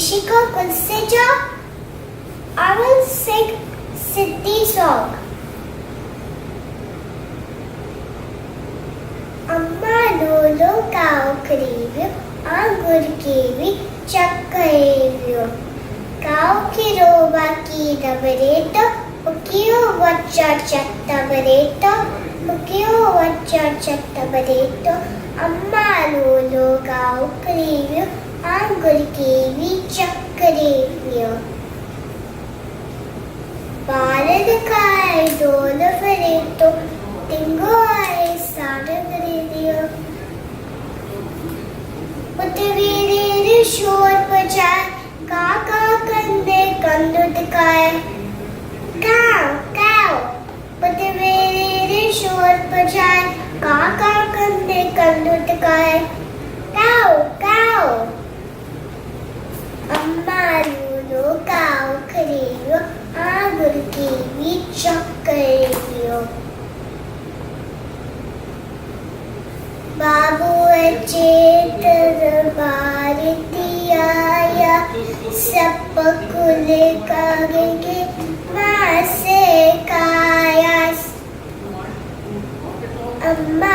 Ishika Kulseja. I will sing Siddhi song. Amma lolo cow crave, angur kiwi chakkaevyo. Cow kiroba ki dabareto, ukio vacha chattabareto, ukio vacha chattabareto. Amma lolo cow crave, angur kiwi chakkaevyo. Baradkai dolo fareto, tingo ai sadagareyo. Utaviri shor pachai, kaka kande kandutkai. Cow, cow. Utaviri shor pachai, kaka kande kandutkai. Cow, cow. Amma lulu cow kariyo, angur kiwi chakkaevyo. Babu achetar bharatiyaya, sapakule kagege mase kayas. Amma